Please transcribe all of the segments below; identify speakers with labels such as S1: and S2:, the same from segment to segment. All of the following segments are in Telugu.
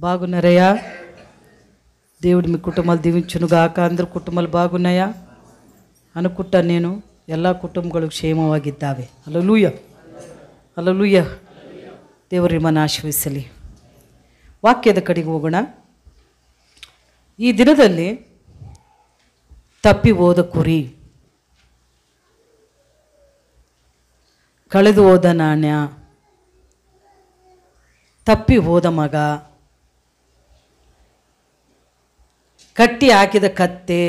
S1: బాగున్నారయ్యా? దేవుడు మీ కుటుంబాలు దీవించునుగాక. అందరు ಕುಟುಂಬలు బాగున్నాయా అనుకుంటా. నేను ಎಲ್ಲ ಕುಟುಂಬಗಳು ಕ್ಷೇಮವಾಗಿದ್ದಾವೆ. Hallelujah, hallelujah. ದೇವರು ನಿಮ್ಮನ್ನು ಆಶೀರ್ವದಿಸಲಿ. ವಾಕ್ಯದ ಕಡೆಗೆ ಹೋಗೋಣ. ಈ ದಿನದಲ್ಲಿ ತಪ್ಪಿ ಹೋದ ಕುರಿ, ಕಳೆದು ಹೋದ ನಾಣ್ಯ, ತಪ್ಪಿ ಹೋದ ಮಗ, ಕಟ್ಟಿ ಹಾಕಿದ ಕತ್ತೆ,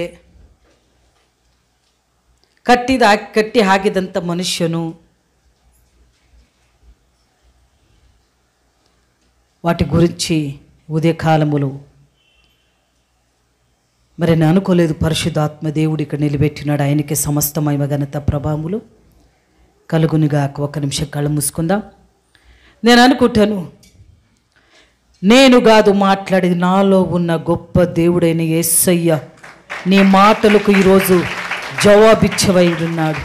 S1: ಕಟ್ಟಿ ಹಾಕಿದಂಥ ಮನುಷ್ಯನು, వాటి గురించి ఉదయకాలములో మరి నేను అనుకోలేదు, పరిశుద్ధాత్మ దేవుడు ఇక్కడ నిలబెట్టినాడు. ఆయనకి సమస్త మహిమ ఘనత ప్రభావములు కలుగునుగా. ఒక నిమిషం కళ్ళు మూసుకుందాం. నేను అనుకుంటాను, నేను కాదు మాట్లాడేది, నాలో ఉన్న గొప్ప దేవుడైన యేసయ్య నీ మాటలకు ఈరోజు జవాబిచ్చవై ఉన్నాడు.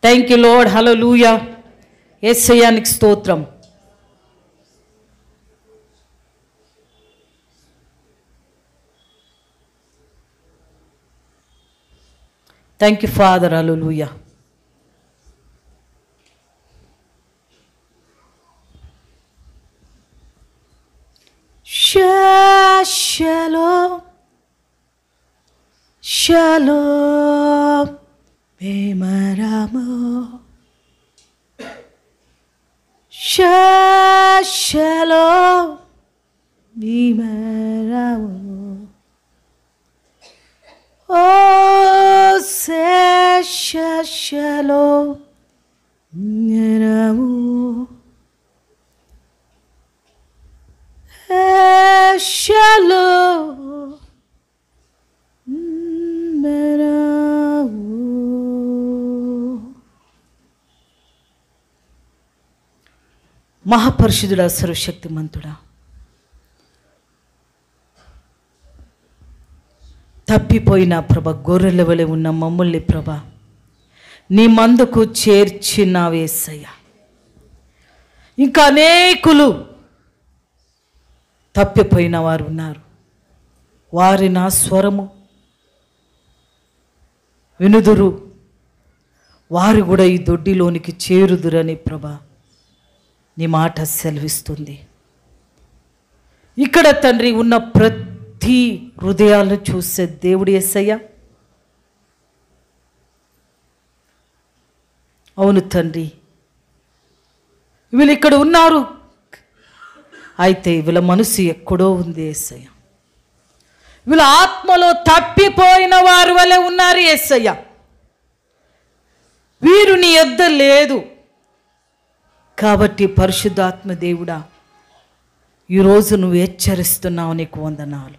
S1: Thank you Lord. హల్లెలూయా. యేసయ్యానికి స్తోత్రం. Thank you father. హల్లెలూయా. షాలోమ్ షాలోమ్ బేమరామో, షాలోమ్ బేమరామో, ఓ షాలోమ్ బేమరామో, షాలోమ్ బేమరామో. మహాపరిశుద్ధుడా, సర్వశక్తిమంతుడా, తప్పిపోయిన ప్రభ, గొర్రెల వలె ఉన్న మమ్మల్ని ప్రభ నీ మందకు చేర్చినావేసయ్య. ఇంకా అనేకులు తప్పిపోయిన వారు ఉన్నారు. వారి నా స్వరము వినుదురు, వారు కూడా ఈ దొడ్డిలోనికి చేరుదురని ప్రభ నీ మాట సెలవిస్తుంది. ఇక్కడ తండ్రి ఉన్న ప్రతి హృదయాలను చూసే దేవుడు యేసయ్య. అవును తండ్రి, వీళ్ళు ఇక్కడ ఉన్నారు, అయితే వీళ్ళ మనసు ఎక్కడో ఉంది యేసయ్య. వీళ్ళ ఆత్మలో తప్పిపోయిన వారి వలె ఉన్నారు యేసయ్య. వీరు నీ యొద్ద లేదు. కాబట్టి పరిశుద్ధాత్మ దేవుడా, ఈరోజు నువ్వు హెచ్చరిస్తున్నావు, నీకు వందనాలు.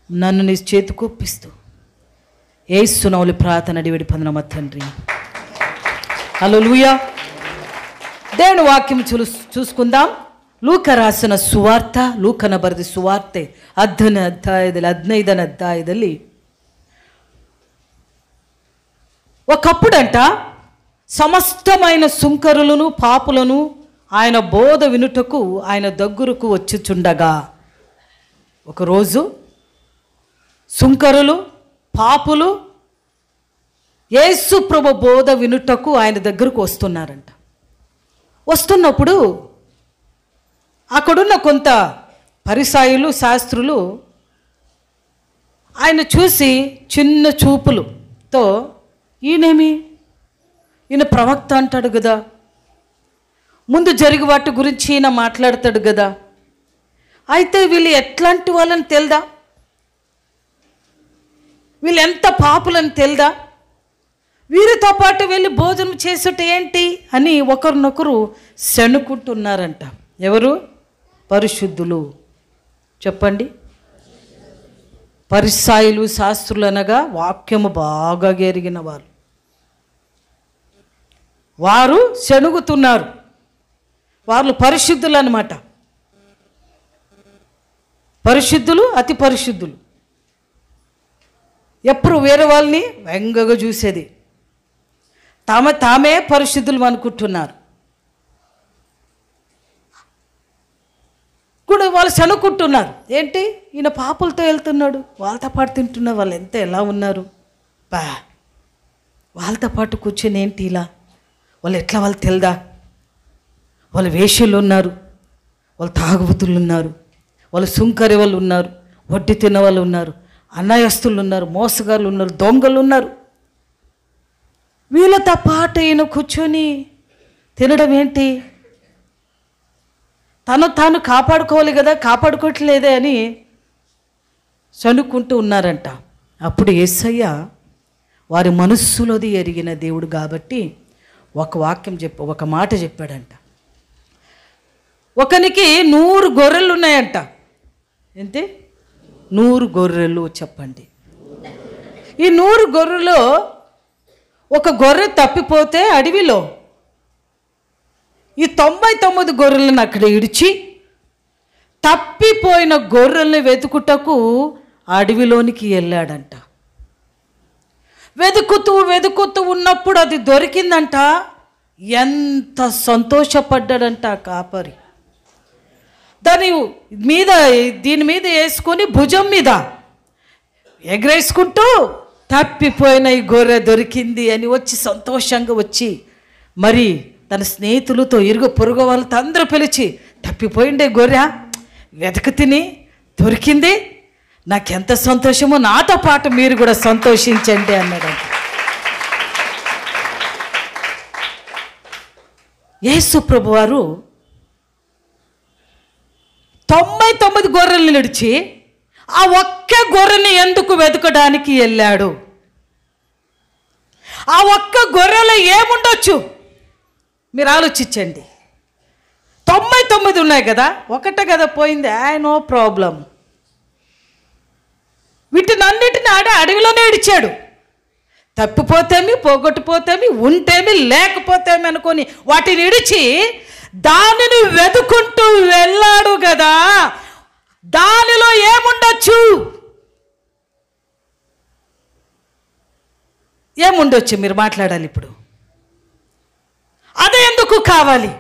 S1: నన్ను నీ చేతికి ఒప్పిస్తూ యేసు నామములో ప్రార్థన అడిగి పొందనమ్మ తండ్రి. హల్లెలూయా. దేవుని వాక్యం చూసుకుందాం. ಲೂಕ ರಾಸನ ಸುವಾರ್ಥ, ಲೂಕನ ಬರೆದ ಸುವಾರ್ತೆ 15ನೇ ಅಧ್ಯಾಯದಲ್ಲಿ ఒకప్పుడంట సమస్తమైన సుంకరులను పాపులను ఆయన బోధ వినుటకు ఆయన దగ్గరకు వచ్చుచుండగా, ఒకరోజు సుంకరులు పాపులు యేసు ప్రభు బోధ వినుటకు ఆయన దగ్గరకు వస్తున్నారంట. వస్తున్నప్పుడు అక్కడున్న కొంత పరిసయ్యులు శాస్త్రులు ఆయన చూసి చిన్న చూపులతో, ఈయనేమి, ఈయన ప్రవక్త అంటాడు కదా, ముందు జరిగి వాటి గురించి ఈయన మాట్లాడతాడు కదా, అయితే వీళ్ళు ఎట్లాంటి వాళ్ళని తెలుదా, వీళ్ళు ఎంత పాపులని తెలుదా, వీరితో పాటు వెళ్ళి భోజనం చేసుట ఏంటి అని ఒకరినొకరు శనుకుంటున్నారంట. ఎవరు? పరిశుద్ధులు. చెప్పండి. పరిసయ్యులు శాస్త్రులు అనగా వాక్యము బాగా ఎరిగిన వారు. వారు శనుగుతున్నారు. వాళ్ళు పరిశుద్ధులు అన్నమాట. పరిశుద్ధులు, అతి పరిశుద్ధులు. ఎప్పుడు వేరే వాళ్ళని వ్యంగగా చూసేది. తామే పరిశుద్ధులు అనుకుంటున్నారు. కూడా వాళ్ళు చనుక్కుంటున్నారు, ఏంటి ఈయన పాపులతో వెళ్తున్నాడు, వాళ్ళతో పాటు తింటున్నారు, వాళ్ళు ఎలా ఉన్నారు బా, వాళ్ళతో పాటు కూర్చొని ఏంటి ఇలా, వాళ్ళు ఎట్లా వాళ్ళు తెల్దా, వాళ్ళు వేశ్యలు ఉన్నారు, వాళ్ళు తాగుబోతులు ఉన్నారు, వాళ్ళు సుంకరి వాళ్ళు ఉన్నారు, వడ్డీ తిన్న వాళ్ళు ఉన్నారు, అన్యాయస్తులు ఉన్నారు, మోసగాళ్ళు ఉన్నారు, దొంగలు ఉన్నారు. వీళ్ళతో పాటు ఈయన కూర్చొని తినడం ఏంటి, తాను కాపాడుకోవాలి కదా, కాపాడుకోవట్లేదే అని చనుక్కుంటూ ఉన్నారంట. అప్పుడు యేసయ్య వారి మనస్సులోది ఎరిగిన దేవుడు కాబట్టి ఒక మాట చెప్పాడంట. ఒకనికి 100 గొర్రెలు ఉన్నాయంట. ఏంటి 100 గొర్రెలు చెప్పండి. ఈ 100 గొర్రెలో ఒక గొర్రె తప్పిపోతే అడవిలో ఈ 99 గొర్రెలను అక్కడ ఇడిచి తప్పిపోయిన గొర్రెల్ని వెతుకుటకు అడవిలోనికి వెళ్ళాడంట. వెతుకుతూ ఉన్నప్పుడు అది దొరికిందంట. ఎంత సంతోషపడ్డాడంట ఆ కాపరి. దీని మీద వేసుకొని భుజం మీద ఎగరేసుకుంటూ తప్పిపోయిన ఈ గొర్రె దొరికింది అని వచ్చి సంతోషంగా వచ్చి మరి తన స్నేహితులతో పొరుగు వాళ్ళతో అందరూ పిలిచి, తప్పిపోయిండే గొర్రె వెతక తిని దొరికింది, నాకెంత సంతోషమో, నాతో పాటు మీరు కూడా సంతోషించండి అన్నాడంట. యేసు ప్రభు వారు 99 గొర్రెల్ని నడిచి ఆ ఒక్క గొర్రెని ఎందుకు వెతకడానికి వెళ్ళాడు? ఆ ఒక్క గొర్రెలో ఏముండొచ్చు మీరు ఆలోచించండి. 99 ఉన్నాయి కదా, ఒకటే కదా పోయింది, నో ప్రాబ్లం. వీటినన్నిటిని అడవిలోనే ఇడిచాడు. తప్పిపోతేమి, పోగొట్టిపోతేమి, ఉంటేమి, లేకపోతేమి అనుకొని వాటిని ఇడిచి దానిని వెతుకుంటూ వెళ్ళాడు కదా. దానిలో ఏముండొచ్చు? ఏముండొచ్చు మీరు మాట్లాడాలి ఇప్పుడు. అదే ఎందుకు కావాలి?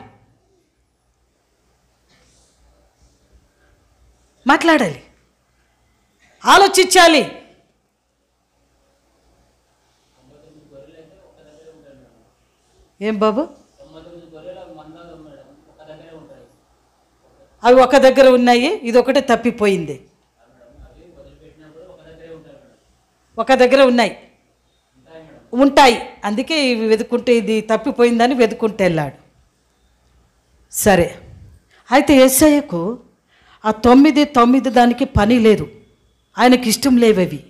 S1: మాట్లాడాలి, ఆలోచించాలి. ఏం బాబు? అవి ఒక దగ్గర ఉన్నాయి, ఇది ఒకటే తప్పిపోయింది. ఒక దగ్గర ఉంటాయి, అందుకే ఇవి వెతుకుంటే ఇది తప్పిపోయిందని వెతుకుంటే వెళ్ళాడు. సరే, అయితే యేసయ్యకు ఆ 9 దానికి పని లేదు, ఆయనకి ఇష్టం లేవవి.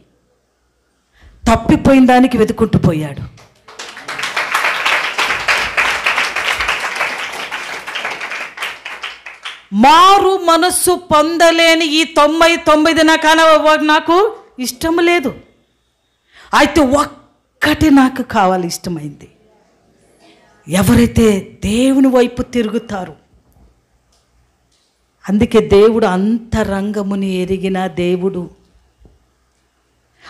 S1: తప్పిపోయిన దానికి వెతుకుంటూ పోయాడు. మారు మనస్సు పొందలేని ఈ 99 నాకు ఇష్టం లేదు, అయితే ఒక్కటి నాకు కావాలి, ఇష్టమైంది. ఎవరైతే దేవుని వైపు తిరుగుతారు, అందుకే దేవుడు అంతరంగముని ఎరిగిన దేవుడు.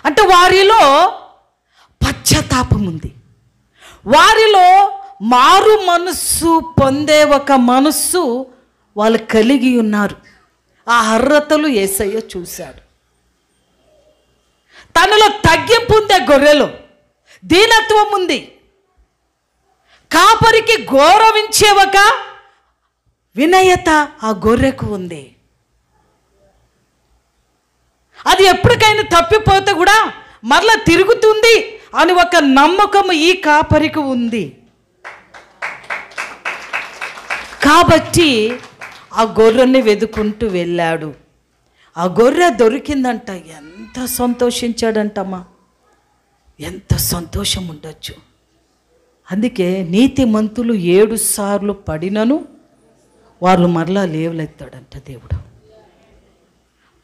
S1: అంటే వారిలో పశ్చాత్తాపం ఉంది, వారిలో మారు మనస్సు పొందే ఒక మనస్సు వాళ్ళు కలిగి ఉన్నారు. ఆ అర్హతలు యేసయ్య చూశాడు. తనలో తగ్గింపు ఉంది, ఆ గొర్రెలో దీనత్వం ఉంది, కాపరికి గౌరవించే ఒక వినయత ఆ గొర్రెకు ఉంది. అది ఎప్పటికైనా తప్పిపోతే కూడా మరలా తిరుగుతుంది అని ఒక నమ్మకం ఈ కాపరికి ఉంది. కాబట్టి ఆ గొర్రెని వెతుకుంటూ వెళ్ళాడు. ఆ గొర్రె దొరికిందంట. ఎంత సంతోషించాడంటమ్మా, ఎంత సంతోషం ఉండొచ్చు. అందుకే నీతిమంతులు 7 సార్లు పడినను వాళ్ళు మరలా లేవలెత్తాడంట దేవుడు.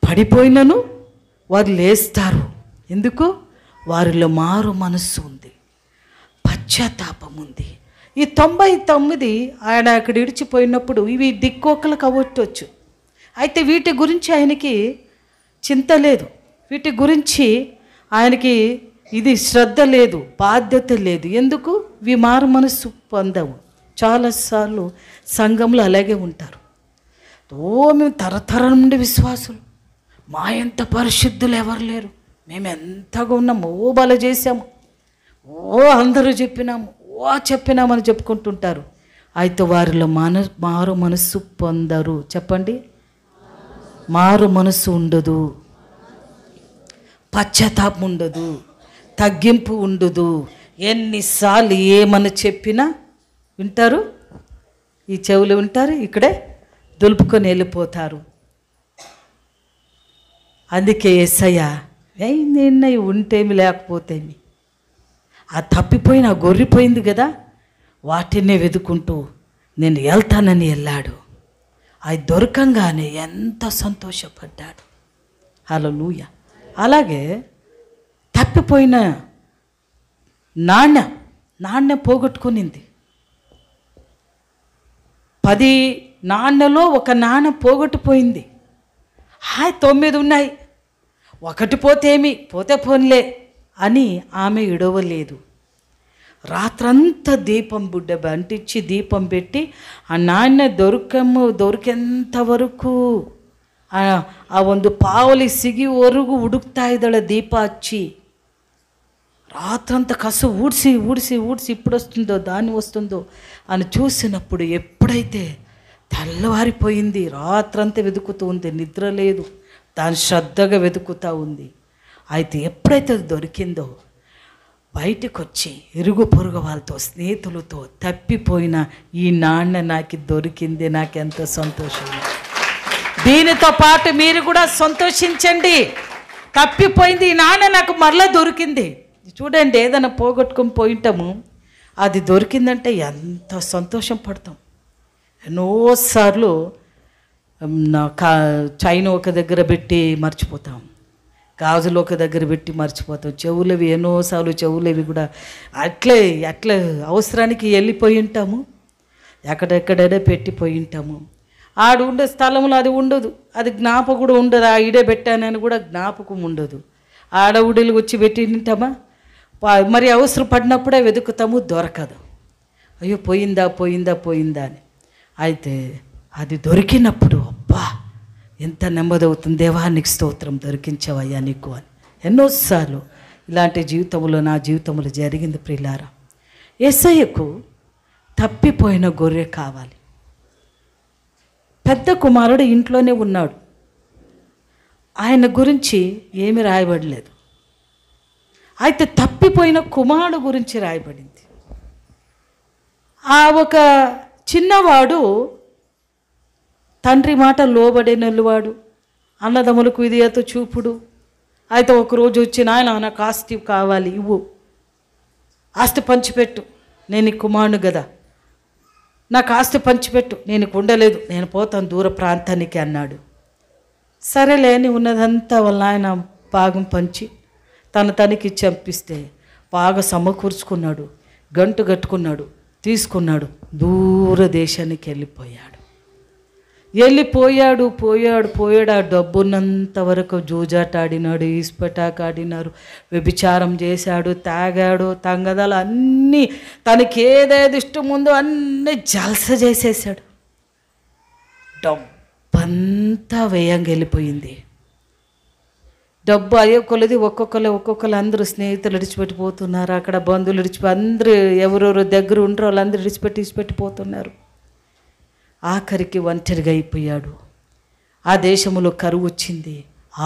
S1: పడిపోయినను వారు లేస్తారు. ఎందుకు? వారిలో మారు మనస్సు ఉంది, పశ్చాత్తాపం ఉంది. ఈ 99 ఆయన అక్కడ ఇడిచిపోయినప్పుడు ఇవి దిక్కోకలకు అవ్వవచ్చు. అయితే వీటి గురించి ఆయనకి చింత లేదు, వీటి గురించి ఆయనకి ఇది శ్రద్ధ లేదు, బాధ్యత లేదు. ఎందుకు? ఇవి మారు మనసు పొందవు. చాలాసార్లు సంఘంలో అలాగే ఉంటారు. మేము తరతరం నుండి విశ్వాసులు, మా ఎంత పరిశుద్ధులు ఎవరు లేరు, మేము ఎంతగా ఉన్నాము, ఓ బల చేసాము, ఓ అందరూ చెప్పినాము, ఓ చెప్పినామని చెప్పుకుంటుంటారు. అయితే వారిలో మారు మనస్సు పొందరు. చెప్పండి, మారు మనస్సు ఉండదు, పశ్చాత్తాపం ఉండదు, తగ్గింపు ఉండదు. ఎన్నిసార్లు ఏమని చెప్పినా వింటారు, ఈ చెవులు వింటారు, ఇక్కడే దులుపుకొని వెళ్ళిపోతారు. అందుకే యేసయ్య నిన్న ఉంటేమి లేకపోతేమి, ఆ తప్పిపోయిన గొర్రెపోయింది కదా, వాటినే వెతుకుంటూ నేను వెళ్తానని వెళ్ళాడు. అది దొరకంగానే ఎంత సంతోషపడ్డాడు. హల్లెలూయా. అలాగే తప్పిపోయిన నాణ్యం పోగొట్టుకునింది. 10 నాణ్యలో ఒక నాణ్యం పోగొట్టుపోయింది. 9 ఉన్నాయి, ఒకటి పోతేమి, పోతే పోన్లే అని ఆమె ఇడవలేదు. రాత్రంతా దీపం బుడ్డ అంటించి దీపం పెట్టి ఆ నాణ్య దొరికేంత వరకు ಆ ಒಂದು ಪಾವಲಿ ಸಿಗಿವರೆಗೂ ಹುಡುಕ್ತಾ ಇದ್ದಾಳೆ ದೀಪ ಹಚ್ಚಿ. రాత్రంతా కసు ఊడ్చి ఇప్పుడు వస్తుందో దాన్ని వస్తుందో అని చూసినప్పుడు ఎప్పుడైతే తెల్లవారిపోయింది, రాత్రంతా వెతుకుతూ ఉంది, నిద్ర లేదు, దాని శ్రద్ధగా వెతుకుతూ ఉంది. అయితే ఎప్పుడైతే అది దొరికిందో బయటకు వచ్చి ఇరుగు పొరుగు వాళ్ళతో స్నేహితులతో తప్పిపోయిన ఈ నాణ్య నాకు దొరికింది, నాకెంత సంతోషం. దీనితో పాటు మీరు కూడా సంతోషించండి. తప్పిపోయింది ఈ నాణ్య నాకు మరలా దొరికింది. చూడండి, ఏదైనా పోగొట్టుకొని పోయింటాము, అది దొరికిందంటే ఎంత సంతోషం పడతాం. ఎన్నోసార్లు చైన్ ఒక దగ్గర పెట్టి మర్చిపోతాం, గాజులు ఒక దగ్గర పెట్టి మర్చిపోతాం, చెవులవి ఎన్నోసార్లు చెవులవి కూడా అట్లే అవసరానికి వెళ్ళిపోయి ఉంటాము, ఎక్కడెక్కడైనా పెట్టిపోయి ఉంటాము. ఆడు ఉండే స్థలంలో అది ఉండదు, అది జ్ఞాపకం కూడా ఉండదు. ఆ ఈడే పెట్టానని కూడా జ్ఞాపకం ఉండదు. ఆడవుడిలు వచ్చి పెట్టి తింటామా, మరి అవసరం పడినప్పుడే వెతుకుతాము, దొరకదు. అయ్యో పోయిందా అని. అయితే అది దొరికినప్పుడు అబ్బా ఎంత నెమ్మది అవుతుంది, దేవానికి స్తోత్రం, దొరికించవయ్యా నీకు అని. ఎన్నోసార్లు ఇలాంటి జీవితంలో నా జీవితంలో జరిగింది ప్రియులారా. యేసయ్యకు తప్పిపోయిన గొర్రె కావాలి. పెద్ద కుమారుడు ఇంట్లోనే ఉన్నాడు, ఆయన గురించి ఏమి రాయబడలేదు. అయితే తప్పిపోయిన కుమారుడు గురించి రాయబడింది. ఆ ఒక చిన్నవాడు తండ్రి మాట లోబడినవాడు, అన్నదమ్ములకు విధేయత చూపుడు. అయితే ఒకరోజు వచ్చి, నాయన నాకు ఆస్తి కావాలి, ఇవ్వు, ఆస్తి పంచిపెట్టు, నేను ఈ కుమారుడు కదా, నాకు ఆస్తి పంచిపెట్టు, నేను ఉండలేదు, నేను పోతాను దూర ప్రాంతానికి అన్నాడు. సరేలే అని ఉన్నదంతా వాళ్ళ ఆయన భాగం పంచి తనకి చంపిస్తే బాగా సమకూర్చుకున్నాడు, గంటు కట్టుకున్నాడు, తీసుకున్నాడు, దూర దేశానికి వెళ్ళిపోయాడు. ఆ డబ్బున్నంత వరకు జూజాట ఆడినాడు, ఈస్పటాక ఆడినారు, వ్యభిచారం చేశాడు, తాగాడు, తంగదాలు అన్నీ తనకి ఏదేది ఇష్టం ఉందో అన్నీ జల్స చేసేసాడు. డబ్బంతా వ్యయంగా వెళ్ళిపోయింది. డబ్బు అయ్యే కొలది ఒక్కొక్కరు అందరూ స్నేహితులు విడిచిపెట్టిపోతున్నారు, అక్కడ బంధువులు అందరూ ఎవరెవరు దగ్గర ఉంటారో వాళ్ళందరూ విడిచిపెట్టిపోతున్నారు. ఆఖరికి ఒంటరిగా అయిపోయాడు. ఆ దేశంలో కరువు వచ్చింది,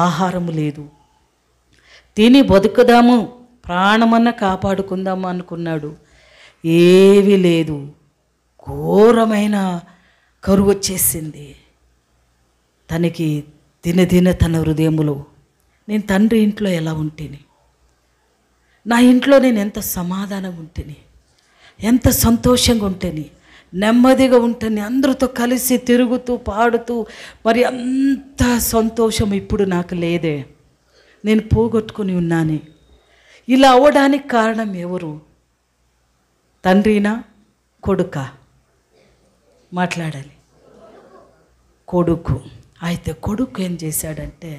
S1: ఆహారము లేదు. తిని బతుకుదాము, ప్రాణమన్నా కాపాడుకుందాము అనుకున్నాడు, ఏమీ లేదు. ఘోరమైన కరువు వచ్చేసింది. తనకి దినదిన తన హృదయములో, నేను తండ్రి ఇంట్లో ఎలా ఉంటేని, నా ఇంట్లో నేను ఎంత సమాధానంగా ఉంటేని, ఎంత సంతోషంగా ఉంటేని, నెమ్మదిగా ఉంటేని, అందరితో కలిసి తిరుగుతూ పాడుతూ, మరి అంత సంతోషం ఇప్పుడు నాకు లేదే, నేను పోగొట్టుకుని ఉన్నాను. ఇలా అవ్వడానికి కారణం ఎవరు? తండ్రినా కొడుకా? మాట్లాడాలి. కొడుకు. అయితే కొడుకు ఏం చేశాడంటే,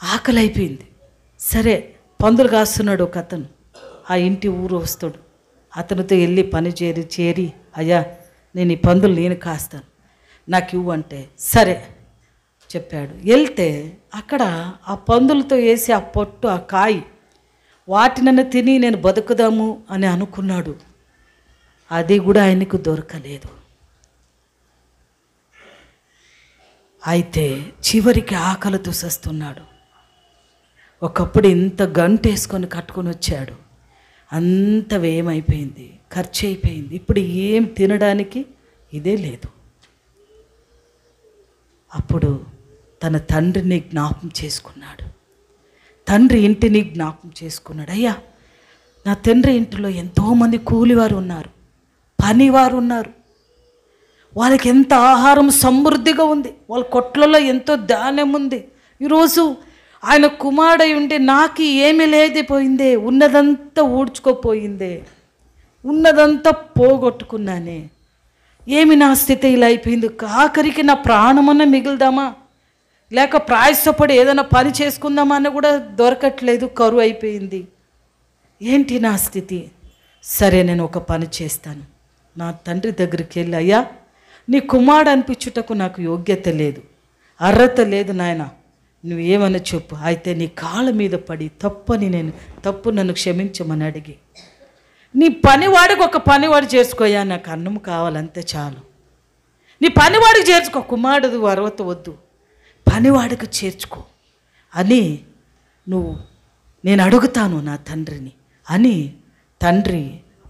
S1: ఆకలి అయిపోయింది, సరే పందులు కాస్తున్నాడు ఒక అతను, ఆ ఇంటి ఊరు వస్తాడు. అతనితో వెళ్ళి పని చేరి అయ్యా నేను ఈ పందులు నేను కాస్తాను, నాకు ఇవ్వు అంటే సరే చెప్పాడు. వెళ్తే అక్కడ ఆ పందులతో వేసి ఆ పొట్టు ఆ కాయి వాటినన్ను తిని నేను బతుకుదాము అని అనుకున్నాడు. అది కూడా ఆయనకు దొరకలేదు. అయితే చివరికి ఆకలితో సస్తున్నాడు. ఒకప్పుడు ఇంత గంటేసుకొని కట్టుకొని వచ్చాడు, అంత వ్యయమైపోయింది, ఖర్చు అయిపోయింది. ఇప్పుడు ఏం తినడానికి ఇదే లేదు. అప్పుడు తన తండ్రిని జ్ఞాపం చేసుకున్నాడు. తండ్రి ఇంటిని జ్ఞాపం చేసుకున్నాడు. అయ్యా నా తండ్రి ఇంటిలో ఎంతోమంది కూలివారు ఉన్నారు, పనివారు ఉన్నారు, వాళ్ళకి ఎంత ఆహారం సమృద్ధిగా ఉంది, వాళ్ళ కొట్లలో ఎంతో ధాన్యం ఉంది. ఈరోజు ఆయన కుమారుడై ఉంటే నాకు ఏమీ లేకపోయిందే, ఉన్నదంతా ఊడ్చుకోపోయిందే, ఉన్నదంతా పోగొట్టుకున్నానే, ఏమి నా స్థితి ఇలా అయిపోయింది, ఆఖరికి నా ప్రాణమన్నా మిగులుదామా, లేక ప్రాయసపడి ఏదైనా పని చేసుకుందామా అని కూడా దొరకట్లేదు, కరువు అయిపోయింది, ఏంటి నా స్థితి. సరే నేను ఒక పని చేస్తాను, నా తండ్రి దగ్గరికి వెళ్ళి అయ్యా నీ కుమారుడు అనిపించుటకు నాకు యోగ్యత లేదు, అర్హత లేదు నాయన, నువ్వేమని చెప్పు, అయితే నీ కాళ్ళ మీద పడి తప్పు నన్ను క్షమించమని అడిగి, నీ పనివాడికి ఒక పనివాడు చేసుకోయా, నాకు అన్నం కావాలంతే చాలు, నీ పనివాడికి చేర్చుకో, కుమారుడు అర్హత వద్దు, పనివాడికి చేర్చుకో అని నేను అడుగుతాను నా తండ్రిని అని. తండ్రి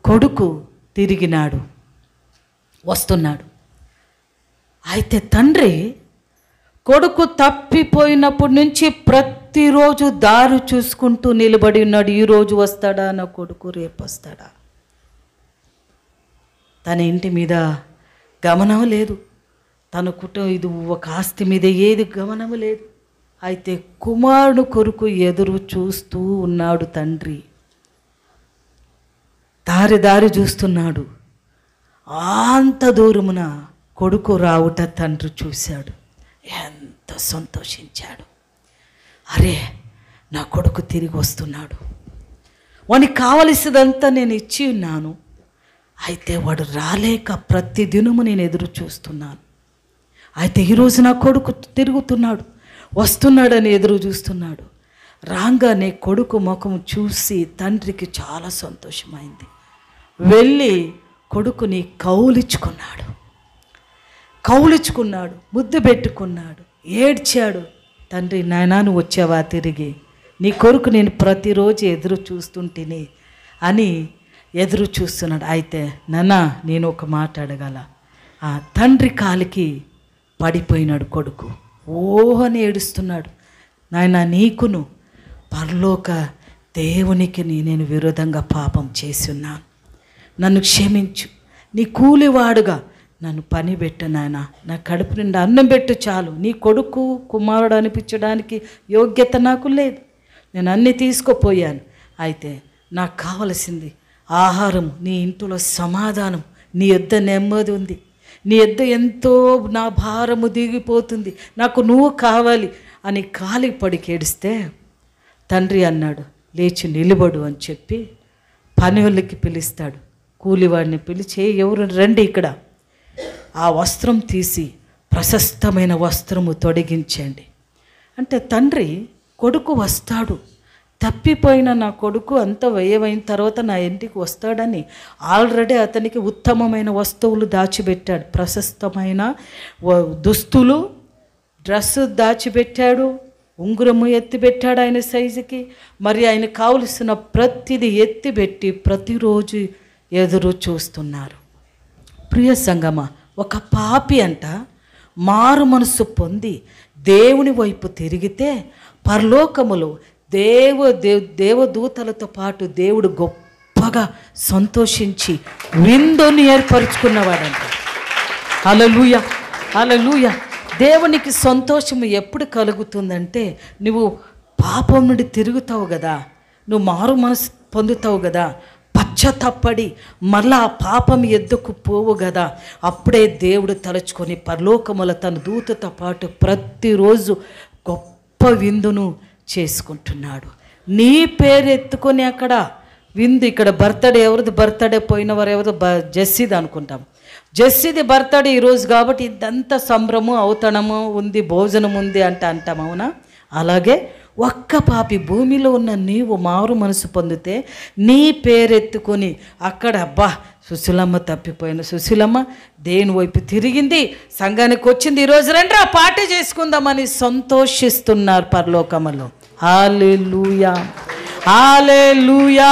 S1: కొడుకు తిరిగినాడు, వస్తున్నాడు. అయితే తండ్రి కొడుకు తప్పిపోయినప్పటి నుంచి ప్రతిరోజు దారి చూసుకుంటూ నిలబడి ఉన్నాడు. ఈరోజు వస్తాడా నా కొడుకు, రేపు వస్తాడా. తన ఇంటి మీద గమనం లేదు, తన ఇది ఒక ఆస్తి మీద ఏది గమనం లేదు. అయితే కుమారుడు కొరకు ఎదురు చూస్తూ ఉన్నాడు తండ్రి. దారి చూస్తున్నాడు. అంత దూరమున కొడుకు రావుట తండ్రి చూశాడు, ఎంత సంతోషించాడు. అరే నా కొడుకు తిరిగి వస్తున్నాడు, వానికి కావలసినంతా నేను ఇచ్చి ఉన్నాను, అయితే వాడు రాలేక ప్రతిదినము నేను ఎదురు చూస్తున్నాను. అయితే ఈరోజు నా కొడుకు తిరుగుతున్నాడు, వస్తున్నాడని ఎదురు చూస్తున్నాడు. రాగానే కొడుకు ముఖం చూసి తండ్రికి చాలా సంతోషమైంది. వెళ్ళి కొడుకుని కౌలించుకున్నాడు, ముద్దు పెట్టుకున్నాడు, ఏడ్చాడు. తండ్రి నాయనా నువ్వు వచ్చావా తిరిగి, నీ కొరకు నేను ప్రతిరోజు ఎదురు చూస్తుంటేనే అని ఎదురు చూస్తున్నాడు. అయితే నాన్న నేను ఒక మాట అడగాల. ఆ తండ్రి కాలికి పడిపోయినాడు కొడుకు, ఓహని ఏడుస్తున్నాడు. నాయన నీకును పరలోక దేవునికి నేను విరోధంగా పాపం చేసి ఉన్నాను, నన్ను క్షమించు, నీ కూలివాడుగా నన్ను పని పెట్టు నాయన, నా కడుపు నిండా అన్నం పెట్టు చాలు, నీ కొడుకు కుమారుడు అనిపించడానికి యోగ్యత నాకు లేదు, నేను అన్నీ తీసుకుపోయాను. అయితే నాకు కావలసింది ఆహారం, నీ ఇంటిలో సమాధానం, నీ యొద్ద నెమ్మది ఉంది, నీ యొద్ద ఎంతో నా భారము దిగిపోతుంది, నాకు నువ్వు కావాలి అని కాలికి పడి ఏడిస్తే తండ్రి అన్నాడు లేచి నిలబడు అని చెప్పి పని వాళ్ళకి పిలుస్తాడు. కూలివాడిని పిలిచి ఎవరు రండి ఇక్కడ, ఆ వస్త్రం తీసి ప్రశస్తమైన వస్త్రము తొడిగించండి అంటే తండ్రి కొడుకు వస్తాడు, తప్పిపోయిన నా కొడుకు అంత వ్యయమైన తర్వాత నా ఇంటికి వస్తాడని ఆల్రెడీ అతనికి ఉత్తమమైన వస్తువులు దాచిపెట్టాడు, ప్రశస్తమైన దుస్తులు, డ్రెస్సు దాచిపెట్టాడు, ఉంగురము ఎత్తిపెట్టాడు ఆయన సైజుకి, మరి ఆయన కావలసిన ప్రతిదీ ఎత్తిపెట్టి ప్రతిరోజు ఎదురు చూస్తున్నారు. ప్రియ సంగమ, ఒక పాపి అంట మారు మనసు పొంది దేవుని వైపు తిరిగితే పరలోకములో దేవదూతలతో పాటు దేవుడు గొప్పగా సంతోషించి విందుని ఏర్పరచుకున్నవాడంట. హల్లెలూయా, హల్లెలూయా. దేవునికి సంతోషం ఎప్పుడు కలుగుతుందంటే నువ్వు పాపం నుండి తిరుగుతావు కదా, నువ్వు మారు మనసు పొందుతావు కదా, పశ్చాత్తాపడి మళ్ళా ఆ పాపం ఎద్దుకు పోవు కదా, అప్పుడే దేవుడు తలుచుకొని పరలోకముల తన దూతతో పాటు ప్రతిరోజు గొప్ప విందును చేసుకుంటున్నాడు. నీ పేరు ఎత్తుకొని అక్కడ విందు. ఇక్కడ బర్త్డే ఎవరిది? బర్త్డే పోయిన వారు ఎవరిది? జెస్సీది అనుకుంటాం. జెస్సీది బర్త్డే ఈరోజు కాబట్టి ఇదంతా సంభ్రము ఔతణము ఉంది, భోజనం ఉంది అంటాం. అవునా? అలాగే ఒక్క పాపి భూమిలో ఉన్న నీవు మారు మనసు పొందితే నీ పేరెత్తుకొని అక్కడ సుశీలమ్మ తప్పిపోయిన సుశీలమ్మ దేని వైపు తిరిగింది, సంఘానికి వచ్చింది, ఈరోజు రండి ఆ పార్టీ చేసుకుందామని సంతోషిస్తున్నారు పరలోకములో. హల్లెలూయా, హల్లెలూయా,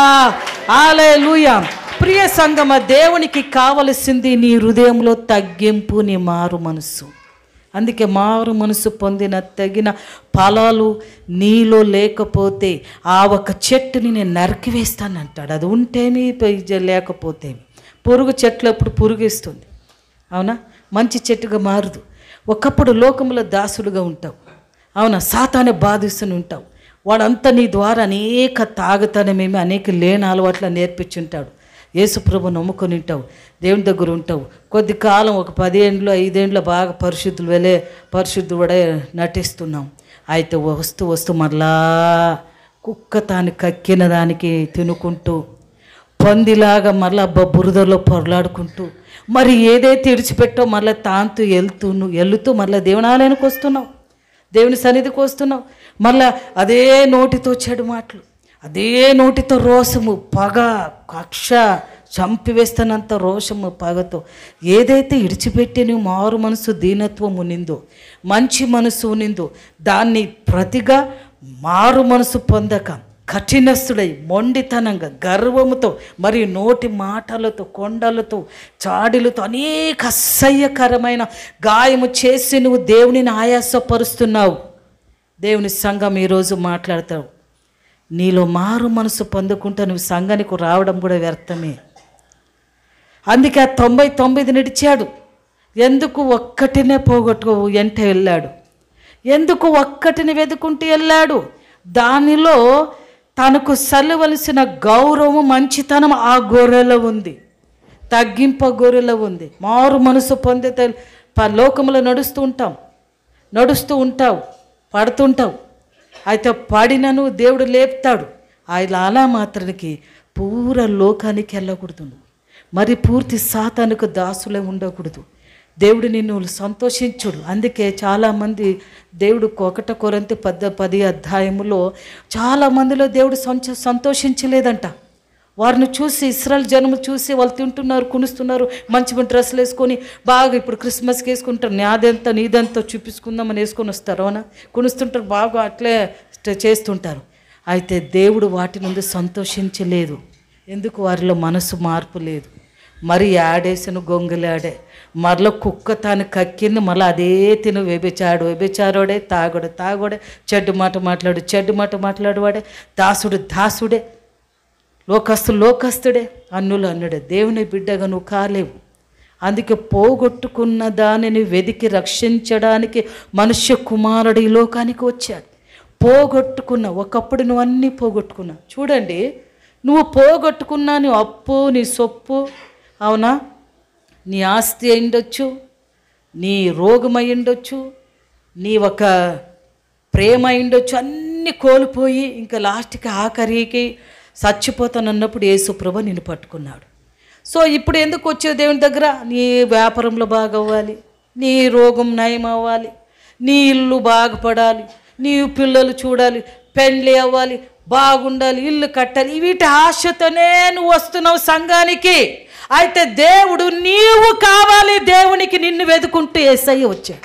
S1: హల్లెలూయా. ప్రియ సంగమ, దేవునికి కావలసింది నీ హృదయంలో తగ్గింపు, నీ మారు మనసు. అందుకే మారు మనసు పొందిన తగిన ఫలాలు నీలో లేకపోతే ఆ ఒక చెట్టుని నేను నరికివేస్తానంటాడు. అది ఉంటేమి లేకపోతే. పురుగు చెట్లు ఎప్పుడు పురుగేస్తుంది, అవునా? మంచి చెట్టుగా మారదు. ఒకప్పుడు లోకంలో దాసుడుగా ఉంటావు, అవునా? సాతానే బాధిస్తూనే ఉంటావు. వాడంతా నీ ద్వారా అనేక తాగుతానేమేమి అనేక లేని అలవాట్ల నేర్పించుంటాడు. యేసుప్రభు నమ్ముకొని ఉంటావు, దేవుని దగ్గర ఉంటావు. కొద్ది కాలం ఒక 10 ఏళ్ళు 5 ఏళ్ళు బాగా పరిశుద్ధుడే నటిస్తున్నాం. అయితే వస్తూ మరలా కుక్క తాను కక్కిన దానికి తినుకుంటూ, పందిలాగా మరలా బురదలో పొరలాడుకుంటూ, మరి ఏదైతే ఇడిచిపెట్టో మరలా తాంతూ వెళ్తూ మరలా దేవుని ఆలయానికి వస్తున్నావు, దేవుని సన్నిధికి వస్తున్నావు. మళ్ళా అదే నోటితో చెడు మాటలు, అదే నోటితో రోషము, పగ, కక్ష, చంపివేస్తానంత రోషము, పగతో ఏదైతే ఇడిచిపెట్టి నువ్వు మారు మనసు దీనత్వం ఉనిందో, మంచి మనసు ఉనిందో, దాన్ని ప్రతిగా మారు మనసు పొందక కఠినస్తుడై మొండితనంగా గర్వముతో మరి నోటి మాటలతో కొండలతో చాడిలతో అనేక అసహ్యకరమైన గాయము చేసి నువ్వు దేవునిని ఆయాసపరుస్తున్నావు. దేవుని సంఘం ఈరోజు మాట్లాడతావు, నీలో మారు మనసు పొందుకుంటా నువ్వు సంఘానికి రావడం కూడా వ్యర్థమే. అందుకే ఆ 99 నడిచాడు. ఎందుకు? ఒక్కటినే పోగొట్టుకో వెంట వెళ్ళాడు. ఎందుకు? ఒక్కటిని వెతుకుంటూ వెళ్ళాడు. దానిలో తనకు సల్లవలసిన గౌరవం, మంచితనం ఆ గొర్రెలో ఉంది, తగ్గింపు గొర్రెలో ఉంది. మారు మనసు పొందితే లోకంలో నడుస్తూ ఉంటావు, పడుతుంటావు. అయితే పడినను దేవుడు లేపుతాడు. ఆయన అలా మాత్రానికి పూర లోకానికి వెళ్ళకూడదు, మరి పూర్తి సాతానుకు దాసులే ఉండకూడదు. దేవుడు నిన్ను సంతోషించుడు. అందుకే చాలామంది దేవుడు 1 కొరింథీ 10 అధ్యాయములో చాలామందిలో దేవుడు సంతోషించలేదంట. వారిని చూసి, ఇశ్రాయేలు జనము చూసి వాళ్ళు తింటున్నారు, కునుస్తున్నారు, మంచి డ్రెస్సులు వేసుకొని బాగా ఇప్పుడు క్రిస్మస్కి వేసుకుంటారు, నాదెంత నీదెంత చూపించుకుందామని వేసుకొని వస్తారు, అవునా? కునుస్తుంటారు, బాగా అట్లే చేస్తుంటారు. అయితే దేవుడు వాటి నుండి సంతోషించలేదు. ఎందుకు? వారిలో మనసు మార్పు లేదు. మరి ఆడేసిన గొంగలాడే, మరల కుక్క తాను కక్కింది, మళ్ళీ అదే తిను వ్యభిచారోడే, తాగోడే, చెడ్డు మాట మాట్లాడువాడే, దాసుడే, లోకస్తుడే, అన్నుడే. దేవుని బిడ్డగా నువ్వు కాలేవు. అందుకే పోగొట్టుకున్న దానిని వెదికి రక్షించడానికి మనుష్య కుమారుడు ఈ లోకానికి వచ్చాడు. ఒకప్పుడు నువ్వు అన్నీ పోగొట్టుకున్నావు. చూడండి, నువ్వు పోగొట్టుకున్నా నీ అప్పు, నీ సొప్పు, అవునా? నీ ఆస్తి అయిండొచ్చు, నీ రోగం అయ్యుండొచ్చు, నీ ఒక ప్రేమ అయిండొచ్చు, అన్నీ కోల్పోయి ఇంకా లాస్ట్కి ఆఖరికి చచ్చిపోతానన్నప్పుడు యేసుప్రభు నిన్ను పట్టుకున్నాడు. సో ఇప్పుడు ఎందుకు వచ్చావు దేవుని దగ్గర? నీ వ్యాపారంలో బాగా అవ్వాలి, నీ రోగం నయం అవ్వాలి, నీ ఇల్లు బాగుపడాలి, నీ పిల్లలు చూడాలి, పెళ్ళి అవ్వాలి, బాగుండాలి, ఇల్లు కట్టాలి. వీటి ఆశతోనే నువ్వు వస్తున్నావు సంఘానికి. అయితే దేవుడు నీవు కావాలి, దేవునికి నిన్ను వెతుకుంటూ యేసయ్య వచ్చాడు.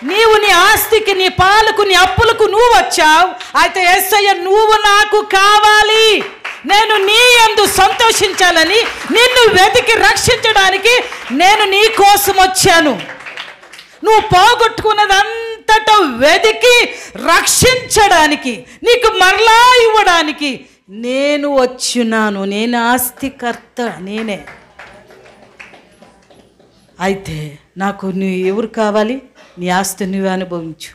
S1: నీవు నీ ఆస్తికి, నీ పాలకు, నీ అప్పులకు నువ్వు వచ్చావు. అయితే యేసయ్య నువ్వు నాకు కావాలి, నేను నీ యందు సంతోషించాలని, నిన్ను వెతికి రక్షించడానికి నేను నీ కోసం వచ్చాను. నువ్వు పోగొట్టుకున్నది అంతటా వెతికి రక్షించడానికి, నీకు మరలా ఇవ్వడానికి నేను వచ్చినాను. నేను ఆస్తికర్త, నేనే. అయితే నాకు నువ్వు ఎవరు కావాలి? నీ ఆస్తి నువ్వే అనుభవించు,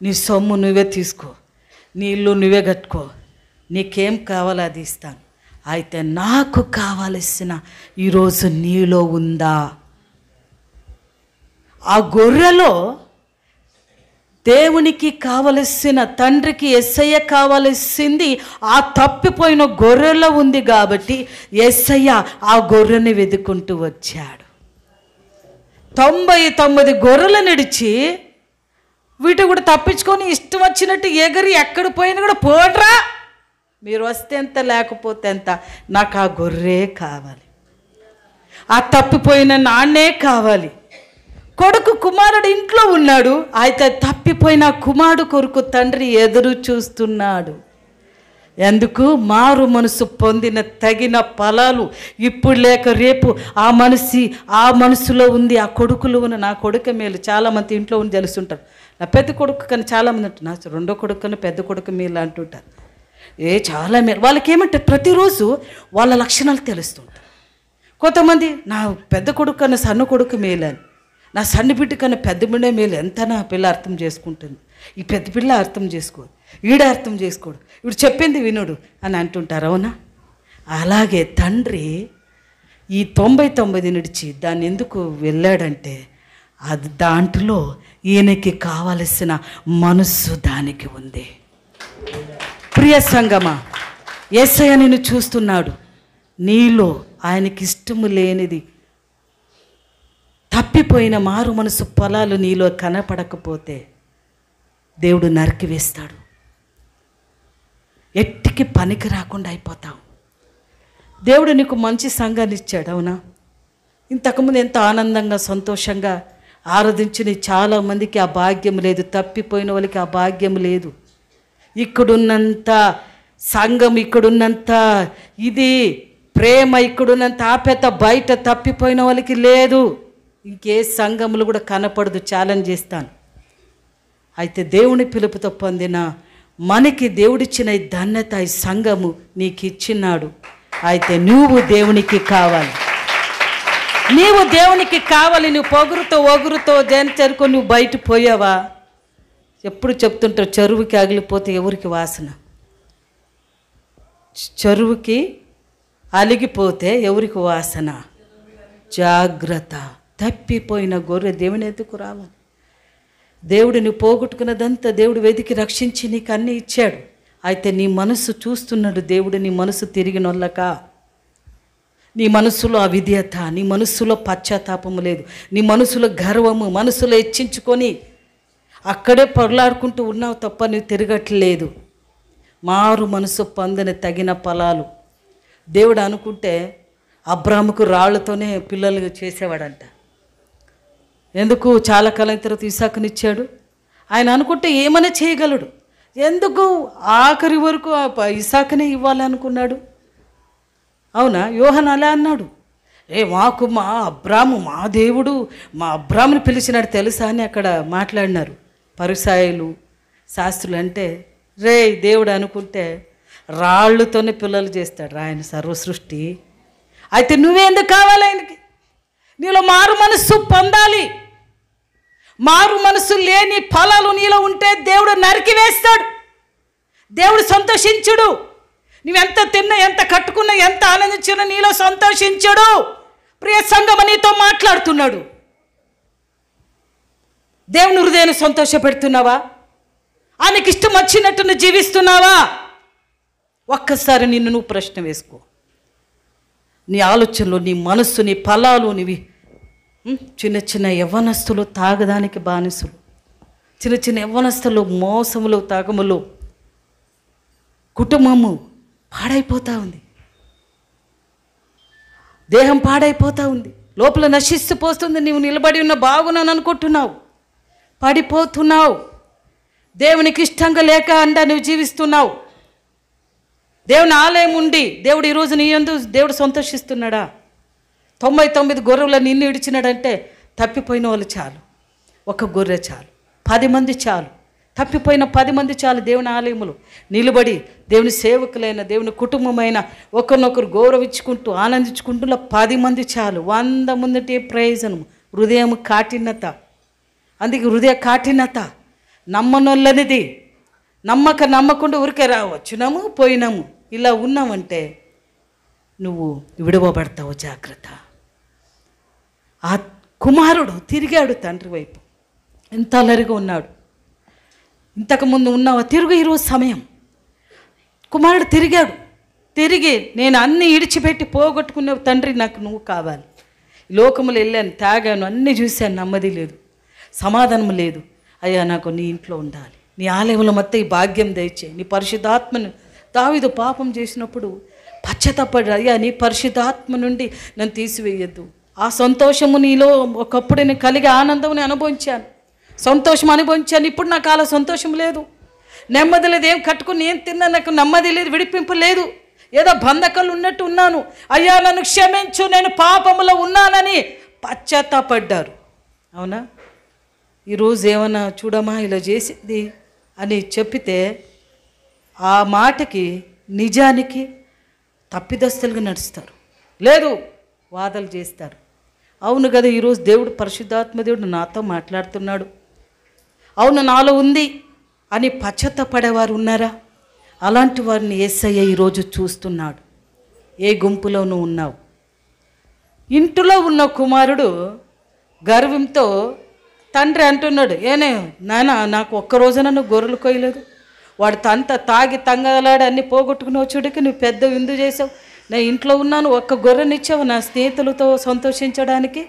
S1: నీ సొమ్ము నువ్వే తీసుకో, నీ ఇల్లు నువ్వే కట్టుకో, నీకేం కావాలో అది ఇస్తాను. అయితే నాకు కావలసిన ఈరోజు నీలో ఉందా? ఆ గొర్రెలో దేవునికి కావలసిన, తండ్రికి యేసయ్య కావలసింది ఆ తప్పిపోయిన గొర్రెలో ఉంది కాబట్టి యేసయ్య ఆ గొర్రెని వెతుకుంటూ వచ్చాడు. 99 గొర్రెలు నడిచి వీటి కూడా తప్పించుకొని ఇష్టం వచ్చినట్టు ఎగరి ఎక్కడ పోయినా కూడా పోడ్రా, మీరు వస్తే ఎంత లేకపోతే ఎంత, నాకు ఆ గొర్రె కావాలి, ఆ తప్పిపోయిన నాన్నే కావాలి. కొడుకు కుమారుడు ఇంట్లో ఉన్నాడు, అయితే తప్పిపోయిన కుమారుడు కొరకు తండ్రి ఎదురు చూస్తున్నాడు. ఎందుకు? మారు మనసు పొందిన తగిన ఫలాలు ఇప్పుడు లేక రేపు ఆ మనసులో ఉంది, ఆ కొడుకులో ఉన్న. నా కొడుకు మేలు. చాలామంది ఇంట్లో ఉండి తెలుస్తుంటారు, నా పెద్ద కొడుకు కానీ చాలామంది అంటారు, నా రెండో కొడుకు కన్నా పెద్ద కొడుకు మేలు అంటుంటారు. చాలా మేలు. వాళ్ళకి ఏమంటే ప్రతిరోజు వాళ్ళ లక్షణాలు తెలుస్తుంటారు. కొంతమంది నా పెద్ద కొడుకు కన్నా సన్న కొడుకు మేలు అని, నా సన్ని బిడ్డ కన్నా పెద్ద బిడ్డ మేలు. ఎంత నా పిల్ల అర్థం చేసుకుంటుంది, ఈ పెద్ద పిల్ల అర్థం చేసుకోడు, ఈడే అర్థం చేసుకోడు, ఇప్పుడు చెప్పింది వినుడు అని అంటుంటారు. అవునా? అలాగే తండ్రి ఈ 99 నడిచి దాన్ని ఎందుకు వెళ్ళాడంటే అది దాంట్లో ఈయనకి కావలసిన మనస్సు దానికి ఉంది. ప్రియ సంగమా, యేసయ్య నిన్ను చూస్తున్నాడు. నీలో ఆయనకి ఇష్టము లేనిది, తప్పిపోయిన మారు మనసు ఫలాలు నీలో కనపడకపోతే దేవుడు నరికివేస్తాడు. ఎట్టికి పనికి రాకుండా అయిపోతావు. దేవుడు నీకు మంచి సంఘాన్ని ఇచ్చాడు. అవునా? ఇంతకుముందు ఎంత ఆనందంగా సంతోషంగా ఆరాధించిన చాలామందికి ఆ భాగ్యం లేదు. తప్పిపోయిన వాళ్ళకి ఆ భాగ్యం లేదు. ఇక్కడున్నంత సంఘం, ఇక్కడున్నంత ఇది ప్రేమ, ఇక్కడున్నంత ఆప్యాయత బయట తప్పిపోయిన వాళ్ళకి లేదు. ఇంకే సంఘములు కూడా కనపడదు. ఛాలెంజ్ చేస్తాను. అయితే దేవుని పిలుపుతో పొందిన మనకి దేవుడిచ్చిన ఈ ధన్యత, ఈ సంఘము నీకు ఇచ్చినాడు. అయితే నువ్వు దేవునికి కావాలి, నీవు దేవునికి కావాలి. నువ్వు పొగురుతో ఒగురుతో చెరుకు నువ్వు బయట పోయావా? ఎప్పుడు చెప్తుంటావు, చెరువుకి అగిలిపోతే ఎవరికి వాసన? చెరువుకి అలిగిపోతే ఎవరికి వాసన? జాగ్రత్త. తప్పిపోయిన గొర్రె దేవుని ఎదుకు రావాలి. దేవుడిని పోగొట్టుకున్నదంతా దేవుడు వెతికి రక్షించి నీకు అన్నీ ఇచ్చాడు. అయితే నీ మనసు చూస్తున్నాడు దేవుడు. నీ మనసు తిరిగి నొల్లక, నీ మనసులో అవిధేయత, నీ మనసులో పశ్చాత్తాపము లేదు, నీ మనసులో గర్వము, మనసులో హెచ్చించుకొని అక్కడే పొరలాడుకుంటూ ఉన్నావు తప్ప నువ్వు తిరగట్లేదు. మారు మనసు పొందని తగిన ఫలాలు. దేవుడు అనుకుంటే అబ్రాహాముకు రాళ్లతోనే పిల్లలు చేసేవాడంట. ఎందుకు? చాలా కాలం తర్వాత ఇసాకునిచ్చాడు. ఆయన అనుకుంటే ఏమైనా చేయగలడు. ఎందుకు ఆఖరి వరకు ఇసాకునే ఇవ్వాలి అనుకున్నాడు? అవునా? యోహాను అలా అన్నాడు, మాకు మా అబ్రాము, మా దేవుడు మా అబ్రాముని పిలిచినాడు తెలుసా అని అక్కడ మాట్లాడినారు పరిసయ్యులు, శాస్త్రులు. అంటే దేవుడు అనుకుంటే రాళ్ళతోనే పిల్లలు చేస్తాడు ఆయన సర్వసృష్టి. అయితే నువ్వేందుకు కావాలి ఆయనకి? నీలో మారు మనస్సు పొందాలి. మారు మనస్సు లేని ఫలాలు నీలో ఉంటే దేవుడు నరికివేస్తాడు. దేవుడు సంతోషించుడు. నువ్వెంత తిన్నా, ఎంత కట్టుకున్నా, ఎంత ఆనందించినా నీలో సంతోషించడు. ప్రియ సంఘం నీతో మాట్లాడుతున్నాడు. దేవుని హృదయాన్ని సంతోషపెడుతున్నావా? ఆయనకి ఇష్టం వచ్చినట్టు నువ్వు జీవిస్తున్నావా? ఒక్కసారి నిన్ను నువ్వు ప్రశ్న వేసుకో. నీ ఆలోచనలు, నీ మనస్సు, నీ ఫలాలు, నీవి చిన్న చిన్న యవ్వనస్తులు తాగడానికి బానిసలు, చిన్న చిన్న యవ్వనస్తులు మోసములు, తాగములు, కుటుంబము పాడైపోతూ ఉంది, దేహం పాడైపోతూ ఉంది, లోపల నశిస్తూ పోతుంది. నీవు నిలబడి ఉన్న బాగున్నాను అనుకుంటున్నావు, పడిపోతున్నావు. దేవునికి ఇష్టంగా లేక అండా నువ్వు జీవిస్తున్నావు. దేవుని ఆలయం ఉండి దేవుడు ఈరోజు నీ యందు దేవుడు సంతోషిస్తున్నాడా? 99 గొర్రెల నిన్ను ఇడిచినాడంటే తప్పిపోయిన వాళ్ళు చాలు, ఒక గొర్రె చాలు, 10 మంది చాలు, తప్పిపోయిన 10 మంది చాలు. దేవుని ఆలయములు నిలబడి దేవుని సేవకులైన, దేవుని కుటుంబమైన ఒకరినొకరు గౌరవించుకుంటూ ఆనందించుకుంటున్న 10 మంది చాలు. 100 మందిటే ప్రయోజనం. హృదయం కాఠిన్యత. అందుకే హృదయ కాఠిన్యత నమ్మనొల్లనిది. నమ్మకుండా ఊరికే వచ్చినాము పోయినాము ఇలా ఉన్నామంటే నువ్వు విడవబడతావు. జాగ్రత్త. ఆ కుమారుడు తిరిగాడు తండ్రి వైపు. ఎంత అలరిగా ఉన్నాడు. ఇంతకుముందు ఉన్నావా? తిరుగు, ఈరోజు సమయం. కుమారుడు తిరిగి నేను అన్నీ ఇడిచిపెట్టి పోగొట్టుకున్న తండ్రి, నాకు నువ్వు కావాలి. లోకములు వెళ్ళాను, తాగాను, అన్నీ చూశాను, నెమ్మది లేదు, సమాధానం లేదు. అయ్యా, నాకు నీ ఇంట్లో ఉండాలి, నీ ఆలయంలో మొత్తం ఈ భాగ్యం దయచే, నీ పరిశుద్ధాత్మను. దావీదు పాపం చేసినప్పుడు పశ్చాత్తాపడి, అయ్యా నీ పరిశుద్ధాత్మ నుండి నన్ను తీసివేయద్దు. ఆ సంతోషము నీలో ఒకప్పుడు నేను కలిగే ఆనందం నేను అనుభవించాను, సంతోషం అనుభవించాను. ఇప్పుడు నాకు అలా సంతోషం లేదు, నెమ్మది లేదు. ఏం కట్టుకుని ఏం తిన్నా నాకు నెమ్మది లేదు, విడిపింపు లేదు. ఏదో బంధకాలు ఉన్నట్టు ఉన్నాను. అయ్యా నన్ను క్షమించు, నేను పాపములో ఉన్నానని పశ్చాత్తాపడ్డారు. అవునా? ఈరోజు ఏమన్నా చూడమా ఇలా చేసింది అని చెప్పితే ఆ మాటకి నిజానికి తప్పిదస్తులుగా నడుస్తారు, లేదు వాదలు చేస్తారు. అవును కదా, ఈరోజు దేవుడు పరిశుద్ధాత్మ దేవుడు నాతో మాట్లాడుతున్నాడు, అవును నాలో ఉంది అని పశ్చాత్తాపడేవారు ఉన్నారా? అలాంటి వారిని యేసయ్య ఈరోజు చూస్తున్నాడు. ఏ గుంపులో నువ్వు ఉన్నావు? ఇంటిలో ఉన్న కుమారుడు గర్వంతో తండ్రి అంటున్నాడు, నాన్న నాకు ఒక్కరోజున నువ్వు గొర్రెలు కొయ్యలేదు, వాడు తాగి తంగలాడి అన్నీ పోగొట్టుకుని వచ్చుడికి నువ్వు పెద్ద విందు చేసావు, నేను ఇంట్లో ఉన్నాను, ఒక్క గొర్రెనిచ్చావు నా స్నేహితులతో సంతోషించడానికి.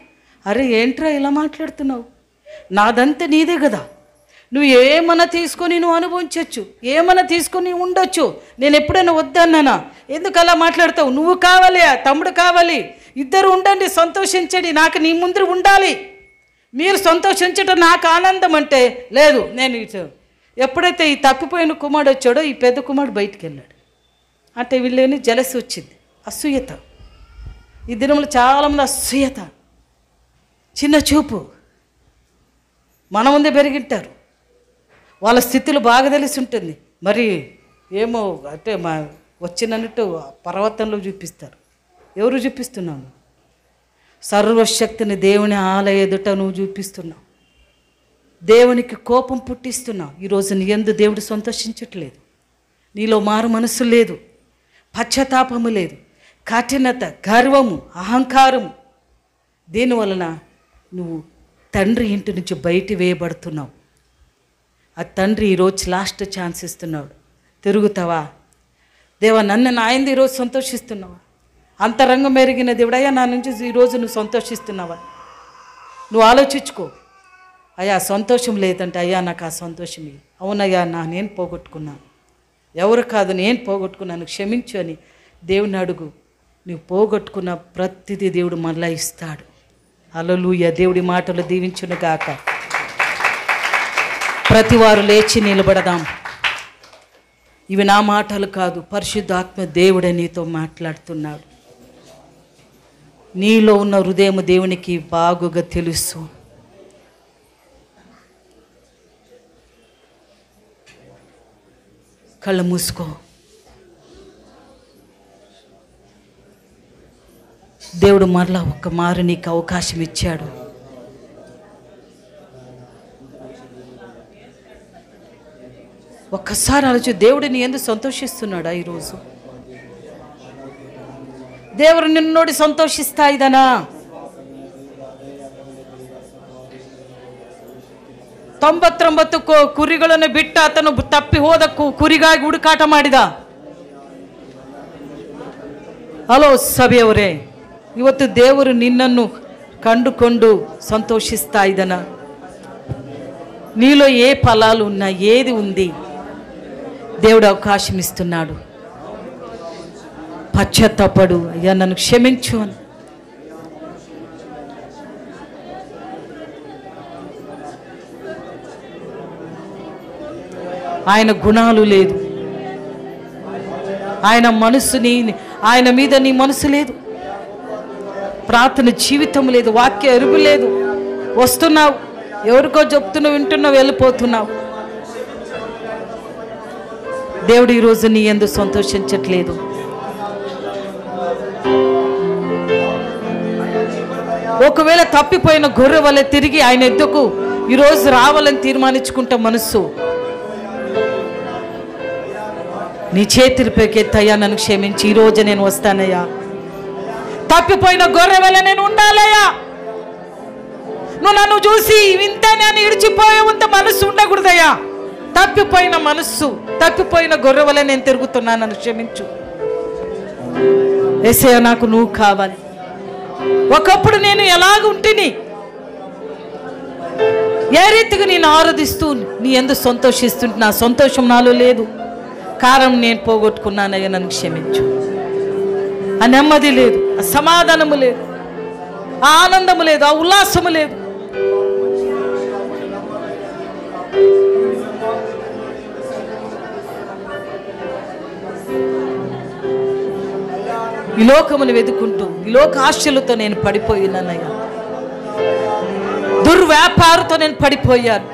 S1: అరే ఏంట్రా ఇలా మాట్లాడుతున్నావు? నాదంతా నీదే కదా, నువ్వు ఏమన్నా తీసుకొని నువ్వు అనుభవించవచ్చు, ఏమన్నా తీసుకొని ఉండొచ్చు, నేను ఎప్పుడైనా వద్దన్నానా? ఎందుకు అలా మాట్లాడతావు? నువ్వు కావాలి, తమ్ముడు కావాలి, ఇద్దరు ఉండండి, సంతోషించండి, నాకు నీ ముందు ఉండాలి, మీరు సంతోషించడం నాకు ఆనందం. అంటే లేదు, నేను ఎప్పుడైతే ఈ తప్పిపోయిన కుమారుడు వచ్చాడో ఈ పెద్ద కుమారుడు బయటికి వెళ్ళాడు. అంటే వీళ్ళని జలసి వచ్చింది, అసూయత. ఈ దినంలో చాలామంది అసూయత, చిన్న చూపు, మన ముందే పెరిగింటారు, వాళ్ళ స్థితులు బాగా తెలిసి ఉంటుంది. మరి ఏమో అంటే వచ్చినట్టు పర్వతంలో చూపిస్తారు. ఎవరు చూపిస్తున్నావు? సర్వశక్తిని దేవుని ఆలయ ఎదుట నువ్వు చూపిస్తున్నావు, దేవునికి కోపం పుట్టిస్తున్నావు. ఈరోజు నీ యందు దేవుడు సంతోషించట్లేదు, నీలో మారు మనసు లేదు, పశ్చాత్తాపము లేదు, కఠినత, గర్వము, అహంకారము. దీనివలన నువ్వు తండ్రి ఇంటి నుంచి బయట వేయబడుతున్నావు. ఆ తండ్రి ఈరోజు లాస్ట్ ఛాన్స్ ఇస్తున్నాడు. తిరుగుతావా? దేవా నన్ను నాయంది ఈరోజు సంతోషిస్తున్నావా? అంతరంగం మెరిగిన దేవుడయ్యా నా నుంచి ఈరోజు నువ్వు సంతోషిస్తున్నావా? నువ్వు ఆలోచించుకో. అయ్యా సంతోషం లేదంటే, అయ్యా నాకు ఆ సంతోషం ఇవ్వు. అవునయ్యా నేను పోగొట్టుకున్నాను, ఎవరు కాదు నేను పోగొట్టుకున్నాను, క్షమించు అని దేవుని అడుగు. నువ్వు పోగొట్టుకున్న ప్రతిదీ దేవుడు మళ్ళా ఇస్తాడు. హల్లెలూయా. దేవుడి మాటలు దీవించును గాక. ప్రతివారు లేచి నిలబడదాం. ఇవి నా మాటలు కాదు, పరిశుద్ధాత్మ దేవుడే నీతో మాట్లాడుతున్నాడు. నీలో ఉన్న హృదయం దేవునికి బాగుగా తెలుసు. కళ్ళు మూసుకో. దేవుడు మరలా ఒక్క మారు నీకు అవకాశం ఇచ్చాడు. ఒక్కసారి ఆలోచి, దేవుడు నీ ఎందుకు సంతోషిస్తున్నాడా? ఈరోజు దేవుడు నిన్నోడి సంతోషిస్తా ఇదనా? 99 ಕುರಿಗಳನ್ನು ಬಿಟ್ಟ ಆತನು ತಪ್ಪಿ ಹೋದ ಕುರಿಗಾಗಿ ಹುಡುಕಾಟ ಮಾಡಿದ. ಹಲೋ ಸಭೆಯವರೇ, ಇವತ್ತು ದೇವರು ನಿನ್ನನ್ನು కండుకొండు సంతోషిస్తా ఇదన? నీలో ఏ ఫలాలు ఉన్నా, ఏది ఉంది, దేవుడు అవకాశం ఇస్తున్నాడు. పశ్చాత్తాపడు, అయ్యా నన్ను క్షమించు అని. ఆయన గుణాలు లేదు, ఆయన మనసుని, ఆయన మీద నీ మనసు లేదు, ప్రార్థన జీవితం లేదు, వాక్య ఎరుగు లేదు. వస్తున్నావు, ఎవరికో చెప్తున్నావు, వింటున్నావు, వెళ్ళిపోతున్నావు. దేవుడు ఈరోజు నీ యందు సంతోషించట్లేదు. ఒకవేళ తప్పిపోయిన గొర్రె వల్ల తిరిగి ఆయన ఎద్దుకు ఈరోజు రావాలని తీర్మానించుకుంటా మనసు, నీ చేతులపైకి ఎత్తయ్యా, నన్ను క్షమించి ఈరోజు నేను వస్తానయ్యా. తప్పిపోయిన గొర్రె వల్ల నేను ఉండాలయ్యా. నువ్వు నన్ను చూసి ఇంత నేను ఇడిచిపోయేంత మనసు ఉండకూడదయ్యా. తప్పిపోయిన మనస్సు, తప్పిపోయిన గొర్రె వలె నేను తిరుగుతున్నాను, నన్ను క్షమించు. యేసయ్య, నాకు నువ్వు కావాలి. ఒకప్పుడు నేను ఎలాగ ఉంటిని, ఏ రీతిగా నేను ఆరాధిస్తూ నీ యందు సంతోషిస్తుంటే నా సంతోషం నాలో లేదు. కారణం నేను పోగొట్టుకున్నానయ్యా, నన్ను క్షమించు. ఆ నెమ్మది లేదు, ఆ సమాధానము లేదు, ఆ ఆనందము లేదు, ఆ ఉల్లాసము లేదు. ఈ లోకమును వెతుకుంటూ ఈ లోక ఆశలతో నేను పడిపోయినానయ్యా. దుర్వ్యాపారంతో నేను పడిపోయాను,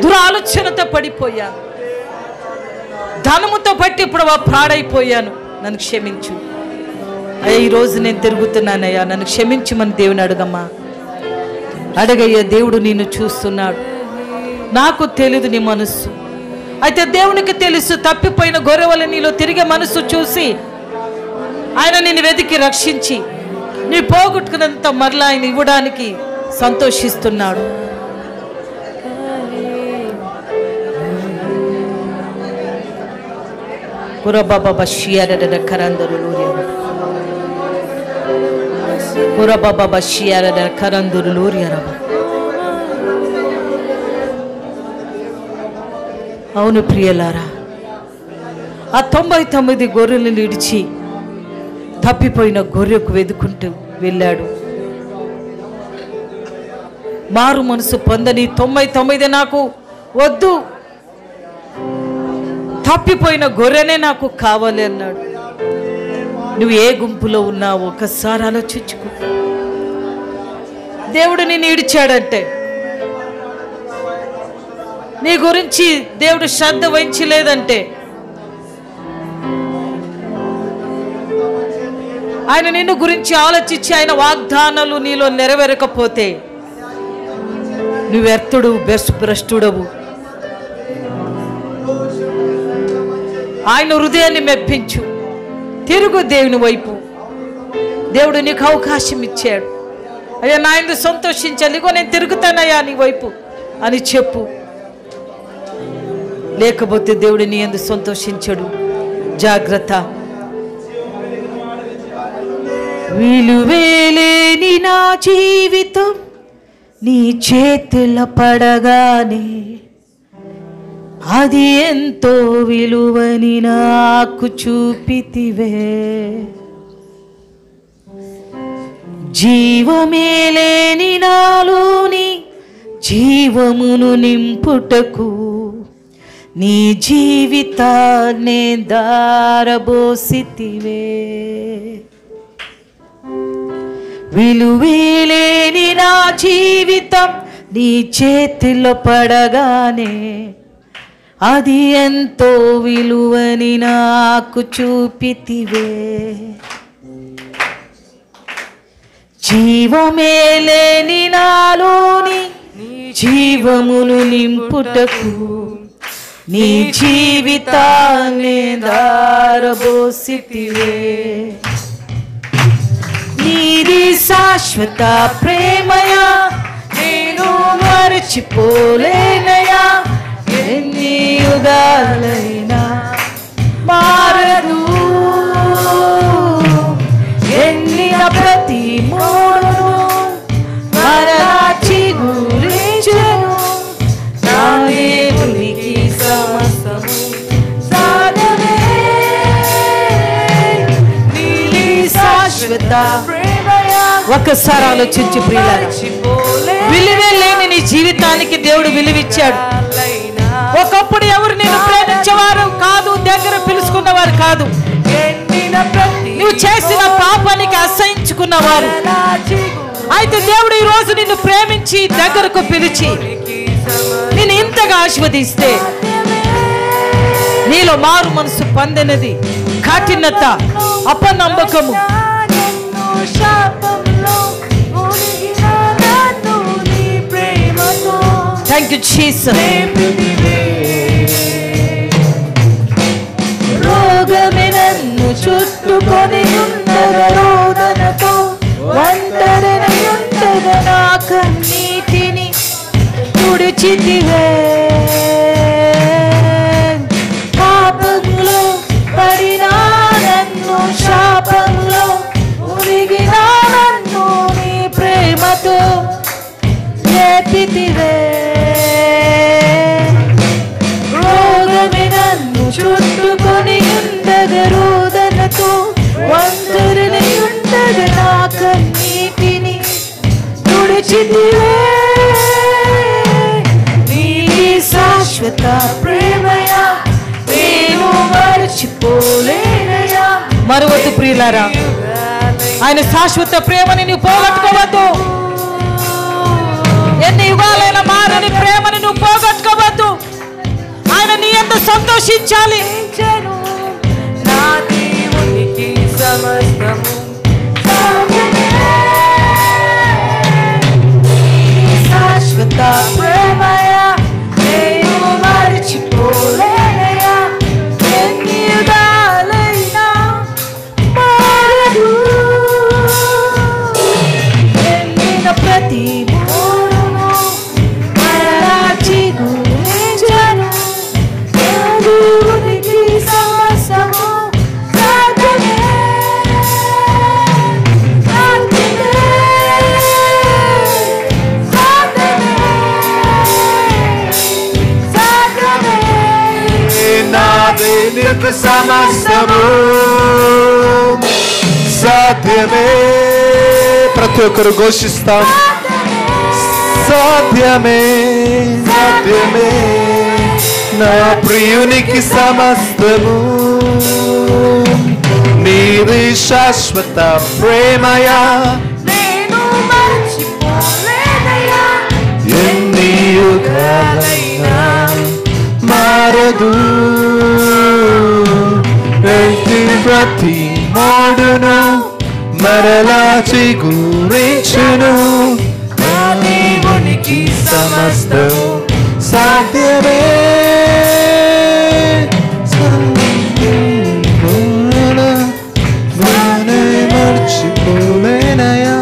S1: దురాలోచనతో పడిపోయాను, ధనముతో పట్టి ఇప్పుడు పాడైపోయాను. నన్ను క్షమించు అయ్యా. ఈరోజు నేను తిరుగుతున్నానయ్యా, నన్ను క్షమించమని దేవుని అడగమ్మా. అడగయ్యా, దేవుడు నిన్ను చూస్తున్నాడు. నాకు తెలియదు నీ మనస్సు, అయితే దేవునికి తెలుసు. తప్పిపోయిన గొర్రెవల నీలో తిరిగే మనస్సు చూసి ఆయన నిన్ను వెతికి రక్షించి నీ పోగొట్టుకున్నంత మరలా ఆయన ఇవ్వడానికి సంతోషిస్తున్నాడు. అవును ప్రియలారా, ఆ 99 గొర్రెలను ఇడిచి తప్పిపోయిన గొర్రెకు వెతుకుంటూ వెళ్ళాడు. మారు మనసు పొందని 99 నాకు వద్దు, తప్పిపోయిన గొర్రెనే నాకు కావాలి అన్నాడు. నువ్వు ఏ గుంపులో ఉన్నావు ఒకసారి ఆలోచించుకో. దేవుడు నిన్ను ఇడిచాడంటే నీ గురించి దేవుడు శ్రద్ధ వహించలేదంటే, ఆయన నిన్ను గురించి ఆలోచించి ఆయన వాగ్దానాలు నీలో నెరవేరకపోతే నువ్వు వ్యర్థుడు, భ్రష్టుడవు. ఆయన హృదయాన్ని మెప్పించు, తిరుగు దేవుని వైపు. దేవుడు నీకు అవకాశం ఇచ్చాడు. అయ్యా, నా యందు సంతోషించాలి, ఇగో నేను తిరుగుతానయ్యా నీ వైపు అని చెప్పు. లేకపోతే దేవుడు నీ యందు సంతోషించడు. జాగ్రత్త. విలువేలేని నా జీవితం నీ చేతుల పడగానే అది ఎంతో విలువని నాకు చూపితివే. జీవమేలేని నాలోని జీవమును నింపుటకు నీ జీవితాన్నే దారబోసితివే. విలువేలేని నా జీవితం నీ చేతిలో పడగానే అది ఎంతో విలువని నాకు చూపితివే. జీవమేలేని నాలోని జీవమును నింపుటకు నీ జీవితాన్ని దారబోసితివే. నీది శాశ్వత ప్రేమయా, నేను మరచిపోలేనయా. ఎన్ని యుగాలైనా మారదు, ఎన్ని ప్రతి మూడు మరలా చిగురించెను. నా దేవునికి సమస్తము సాధనే. నీది శాశ్వత ప్రేమయా. ఒక్కసారి ఆలోచించి ప్రియులారా, విలువే లేని నీ జీవితానికి దేవుడు విలువిచ్చాడు. ఒకప్పుడు ఎవరు నేను ప్రేమించేవారు కాదు, దగ్గర పిలుచుకున్నవారు కాదు, నువ్వు చేసిన పాపానికి అసహించుకున్నవారు. అయితే దేవుడు ఈ రోజు నిన్ను ప్రేమించి దగ్గరకు పిలిచి నిన్ను ఇంతగా ఆశీర్వదిస్తే నీలో మారు మనసు పొందినది కఠినత, అపనమ్మకము, థ్యాంక్ యూ జీసస్. రోగమే నన్ను చుట్టుకొని ఉండగా, రోదనతో ఒంటరిని ఉండగా నా కన్నీటిని తుడిచితివే. మరచితివే నీ శాశ్వత ప్రేమయా నేను మరచిపోలేనయా. మరవద్దు ప్రియులారా, ఆయన శాశ్వత ప్రేమని నువ్వు పోగొట్టుకోవద్దు. ఎన్ని యుగాలైనా మారని ప్రేమని నువ్వు పోగొట్టుకోవద్దు. ఆయన నీ ఎంత సంతోషించాలి. నా దేవునికి సమస్తము శాశ్వత ప్రేమయా నేను మరచిపోలేనయా. ఎన్ని యుగాలైనా మారదు. ఎన్నిన ప్రతి మూడును మరలా చిగురించెను. దేవునికి సమస్తము సాధ్యమే.
S2: దేవునికి సమస్తము సాధ్యమే. ప్రతి ఒక్కరు ఘోషిస్తాం, సాధ్యమే సాధ్యమే. నా ప్రియునికి సమస్తము నీది శాశ్వత ప్రేమయా
S1: నేను మరచిపోలేనయా.
S2: ఎన్ని యుగాలైనా మారదు. ప్రతి మోడును మరలా చిగురించును. దేవునికి సమస్తం సాధ్యమే. మర్చిపోలేనయా.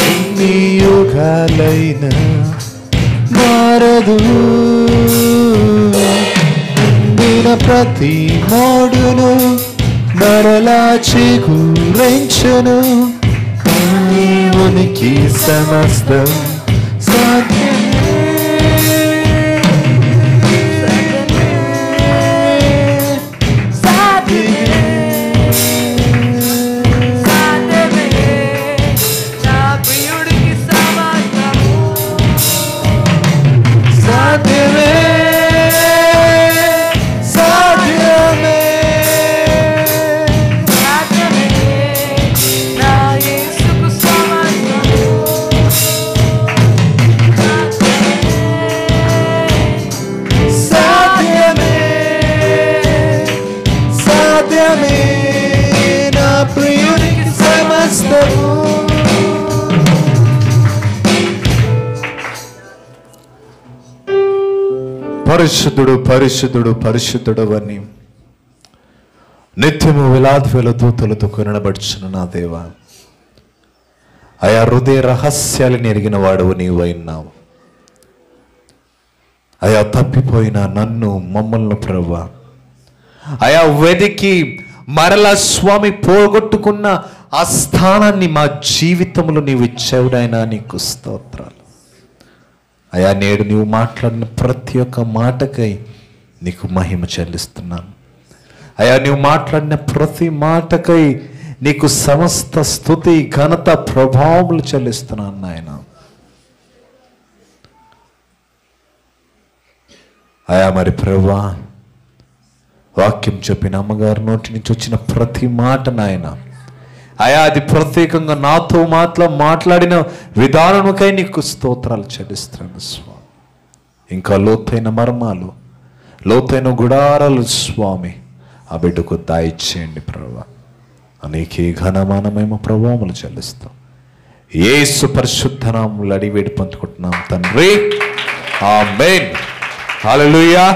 S2: ఎన్ని యుగాలైనా మారదు. ప్రతి మోడును మరలా చిగురించును. దేవునికి సమస్తం సాధ్యమే.
S1: నా ప్రియుడికి సమస్తము
S2: సాధ్యమే పరిశుద్ధుడు పరిశుద్ధుడు పరిశుద్ధుడు అని నిత్యము వేలాది దూతలతో కొనబడుచున్న నా దేవా, ఆయా హృదయ రహస్యాలను ఎరిగిన వాడవు నీవైనావు. ఆయా తప్పిపోయిన నన్ను మమ్మల్ని ప్రభువా ఆయా వెదికి మరలా స్వామి పోగొట్టుకున్న ఆ స్థానాన్ని మా జీవితంలో నీవు ఇచ్చావుడైనా నీకు స్తోత్రాలు. అయా నేడు నీవు మాట్లాడిన ప్రతి ఒక్క మాటకై నీకు మహిమ చెల్లిస్తున్నాను. అయా నీవు మాట్లాడిన ప్రతి మాటకై నీకు సమస్త స్తుతి ఘనత ప్రభావములు చెల్లిస్తున్నాను నాయన. అయా మరి ప్రభువా, వాక్యం చెప్పిన అమ్మగారి నోటి నుంచి వచ్చిన ప్రతి మాట నాయన అయా అది ప్రత్యేకంగా నాతో మాట్లాడిన విధానముకై నీకు స్తోత్రాలు చెల్లిస్తున్నాను స్వామి. ఇంకా లోతైన మర్మాలు, లోతైన గుడారాలు స్వామి ఆ బిడ్డకు దయచేయండి ప్రభువా. అనేకే ఘనమానమేమో ప్రభావములు చెల్లిస్తాం. యేసు పరిశుద్ధ నామములో అడిగి వేడి పొందుకుంటున్నాం తండ్రి, ఆమేన్. హల్లెలూయా.